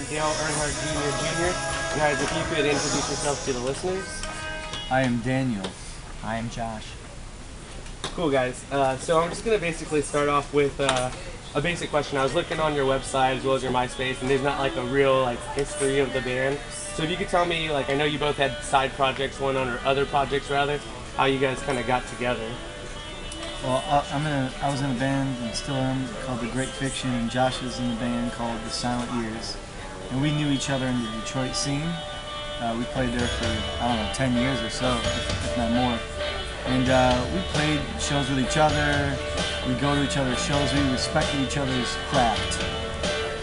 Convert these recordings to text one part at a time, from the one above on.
Dale Earnhardt Jr. Jr. Guys, if you could introduce yourself to the listeners. I am Daniel. I am Josh. Cool, guys. So I'm just going to basically start off with a basic question. I was looking on your website as well as your MySpace, and there's not like a real history of the band. So if you could tell me, I know you both had side projects going on, or other projects rather, how you guys kind of got together. Well, I was in a band, and still am, called The Great Fiction, and Josh was in a band called The Silent Years. And we knew each other in the Detroit scene. We played there for, 10 years or so, if not more. And we played shows with each other. We go to each other's shows. We respected each other's craft.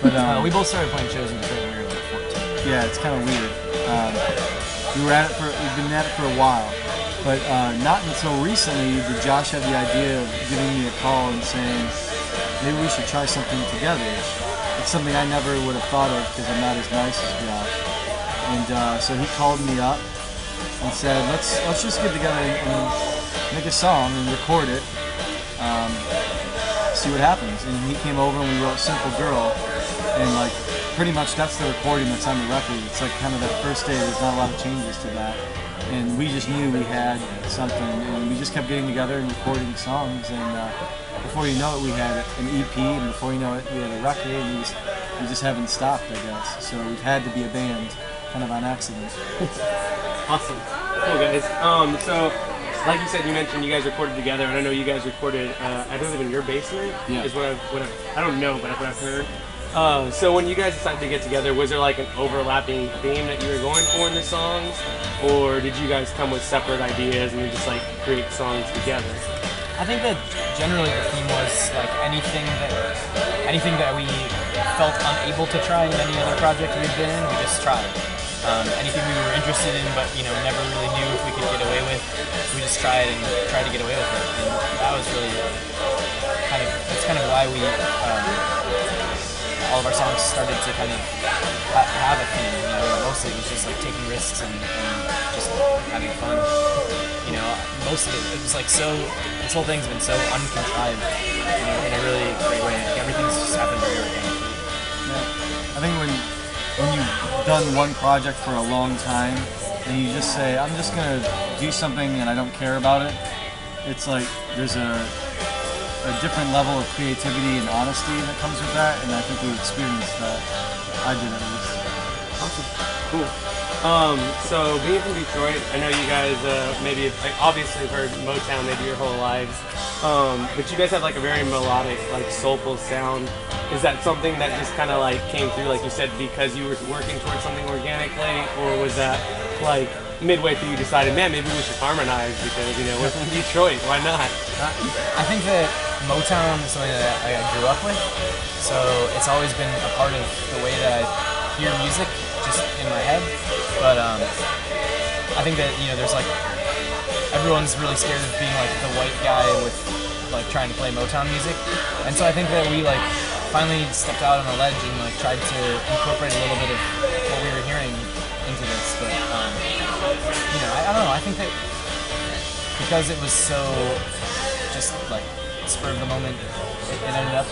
But we both started playing shows in Detroit when we were like 14. Yeah, it's kind of weird. We've been at it for a while. But not until recently did Josh have the idea of giving me a call and saying, maybe we should try something together. It's something I never would have thought of because I'm not as nice as Josh. And so he called me up and said, let's just get together and make a song and record it, see what happens. And he came over and we wrote Simple Girl, and pretty much that's the recording that's on the record. It's kind of that first day, there's not a lot of changes to that. And we just knew we had something, and we just kept getting together and recording songs, and before you know it we had an EP, and before you know it we had a record, and we just haven't stopped, I guess. So we've had to be a band, kind of on accident. Awesome. Cool, guys. So like you said, you mentioned you guys recorded together, and I know you guys recorded, I believe in your basement, yeah. Is I don't know, but what I've heard. So when you guys decided to get together, was there an overlapping theme that you were going for in the songs? Or did you guys come with separate ideas and you just create songs together? I think that generally the theme was anything that we felt unable to try in any other project we've been in, we just tried. Anything we were interested in but never really knew if we could get away with, we just tried to get away with it. And that was really that's why we all of our songs started to kind of have a theme. Mostly it was just taking risks and just having fun. Most of it was this whole thing's been so uncontrived, in a really great way. Everything's just happened very organically. Yeah. I think when you've done one project for a long time and you just say, I'm just gonna do something and I don't care about it, it's there's a different level of creativity and honesty that comes with that, and I think we experienced that. I did at least. Awesome. Cool. So being from Detroit, I know you guys maybe obviously have heard Motown maybe your whole lives, but you guys have a very melodic, soulful sound. Is that something that just kind of came through, like you said, because you were working towards something organically, or was that midway through you decided, man, maybe we should harmonize because we're from Detroit, why not? I think that Motown is something that I grew up with, so it's always been a part of the way that I hear music, just in my head. But I think that there's everyone's really scared of being the white guy with trying to play Motown music, and so I think that we finally stepped out on a ledge and tried to incorporate a little bit of what we were hearing into this. But I don't know. I think that because it was so just spur of the moment, it ended up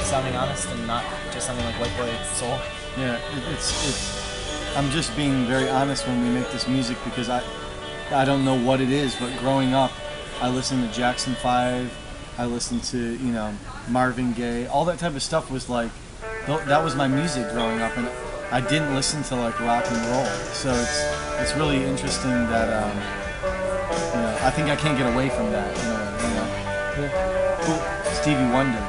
sounding honest and not just sounding like white boy soul. Yeah, I'm just being very honest when we make this music because I don't know what it is, but growing up, I listened to Jackson 5, I listened to Marvin Gaye, all that type of stuff was that was my music growing up, and I didn't listen to rock and roll. So it's really interesting that I think I can't get away from that. Cool. Stevie Wonder.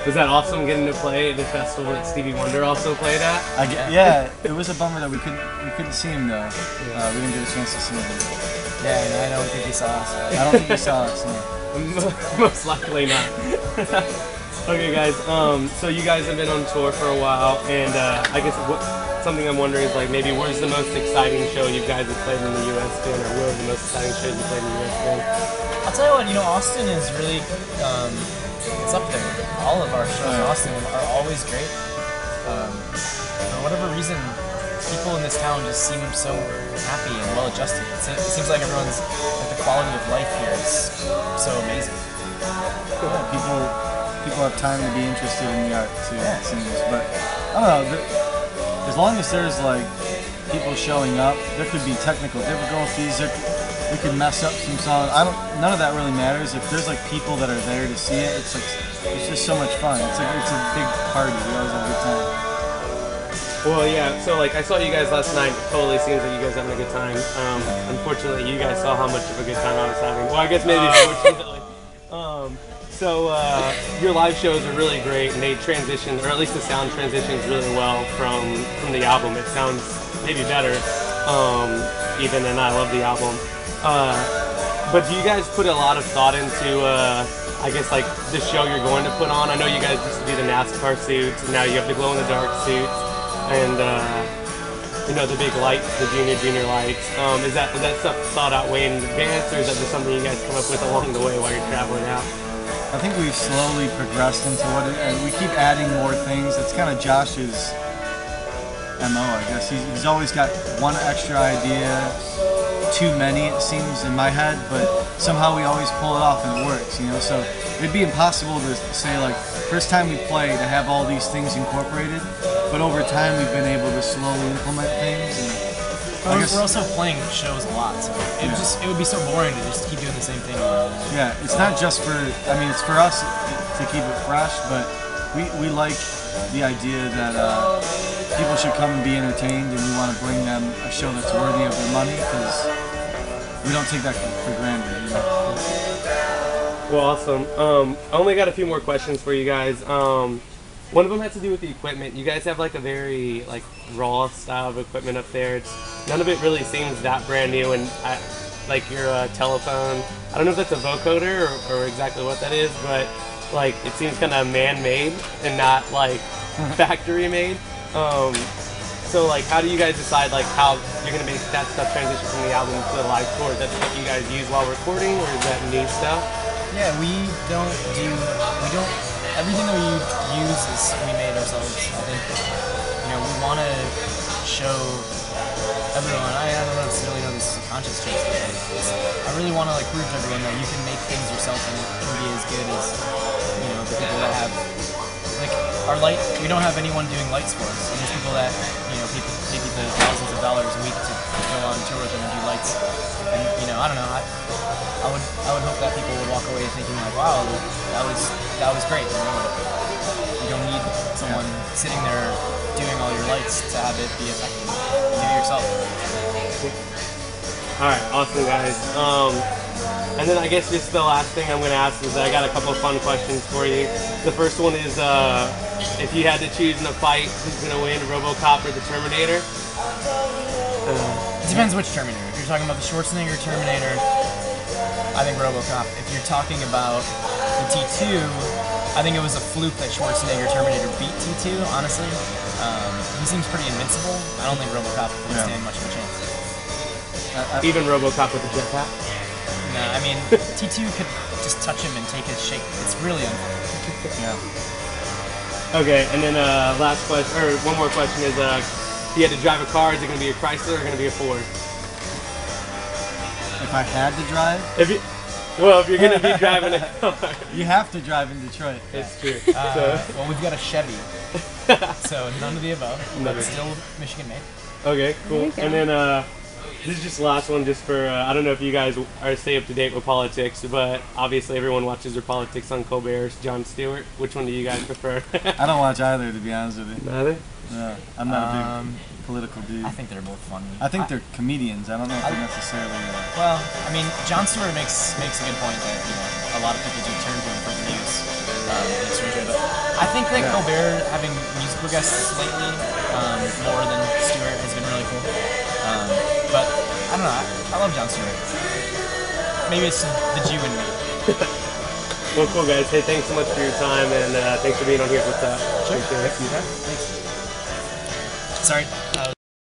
Was that awesome getting to play at the festival that Stevie Wonder also played at? Yeah, it was a bummer that we couldn't see him though. We didn't get a chance to see him. Yeah, I don't think he saw us. I don't think he saw us. No. Most likely not. Okay, guys. So you guys have been on tour for a while, and I guess something I'm wondering is maybe where's the most exciting show you guys have played in the U.S. been, or where are the most exciting shows you played in the U.S. been? I'll tell you what, Austin is really, it's up there. All of our shows in Austin are always great. For whatever reason, people in this town just seem so happy and well-adjusted. It seems like everyone's, the quality of life here is so amazing. Yeah, people have time to be interested in the art too, it seems. But I don't know. As long as there's like people showing up, there could be technical difficulties. We could mess up some songs. None of that really matters. If there's like people that are there to see it, it's just so much fun. It's a big party. We always have a good time. Well, yeah. So like I saw you guys last night. It totally seems like you guys having a good time. Unfortunately, you guys saw how much of a good time I was having. Well, I guess maybe fortunately. So your live shows are really great, and they transition, or at least the sound transitions really well from the album. It sounds maybe better, even, and I love the album. But do you guys put a lot of thought into, I guess, like the show you're going to put on? I know you guys used to do the NASCAR suits, and now you have the glow-in-the-dark suits, and you know, the big lights, the Junior lights. Is that stuff thought out way in advance, or is that just something you guys come up with along the way while you're traveling out? I think we've slowly progressed into and we keep adding more things. That's kind of Josh's MO, I guess. He's always got one extra idea, too many it seems in my head, but somehow we always pull it off and it works, you know. So it'd be impossible to say like first time we play to have all these things incorporated, but over time we've been able to slowly implement things. And we're also playing shows a lot, so it would be so boring to just keep doing the same thing over and over. Yeah, it's not just for, I mean, it's for us to keep it fresh, but we like the idea that people should come and be entertained, and we want to bring them a show that's worthy of their money, because we don't take that for granted, you know? Well, awesome. I only got a few more questions for you guys. One of them has to do with the equipment. You guys have like a very like raw style of equipment up there. None of it really seems that brand new, and like your telephone. I don't know if that's a vocoder or exactly what that is, but like it seems kind of man-made and not like factory-made. So like, how do you guys decide like how you're gonna make that stuff transition from the album to the live tour? Is that what you guys use while recording, or is that new stuff? Yeah, we don't. Everything that we use is we made ourselves. I think, you know, we want to show everyone. I don't necessarily know this is a conscious choice, but I really want to like prove to everyone that you can make things yourself and it can be as good as, you know, the people that have like our light. We don't have anyone doing lights for us. There's people that, you know, people pay the thousands of dollars a week to go on tour with them and do lights. And you know, I don't know. I would hope that people would walk away thinking like, wow, that was great. You know, you don't need someone sitting there doing all your lights to have it be effective. You do it yourself. All right, awesome guys. And then I guess just the last thing I'm going to ask is I got a couple of fun questions for you. The first one is if you had to choose in a fight, who's going to win, RoboCop or the Terminator? It depends which Terminator. If you're talking about the Schwarzenegger Terminator, I think RoboCop. If you're talking about the T2, I think it was a fluke that Schwarzenegger Terminator beat T2, honestly. He seems pretty invincible. I don't think RoboCop would stand much of a chance. Even RoboCop with the jetpack? No, I mean, T2 could just touch him and take his shape. It's really unfair. Yeah. Okay, and then last question, or one more question is, if you had to drive a car, is it going to be a Chrysler or going to be a Ford? If I had to drive? If you're going to be driving a car. You have to drive in Detroit. It's true. Well, we've got a Chevy, so none of the above, but still Michigan made. Okay, cool. And then this is just the last one, just for, I don't know if you guys are stay up to date with politics, but obviously everyone watches their politics on Colbert's Jon Stewart. Which one do you guys prefer? I don't watch either, to be honest with you. Neither? No, I'm not a big political dude. I think they're both funny. I think they're comedians. I don't know if they're necessarily... Well, I mean, Jon Stewart makes a good point that, you know, a lot of people do turn to him for the news. But I think that Colbert having musical guests lately, more than Stewart, has been really cool. But I don't know. I love Jon Stewart. Maybe it's the Jew in me. Well, cool guys. Hey, thanks so much for your time, and thanks for being on here with us. Sure. Thanks. Sorry.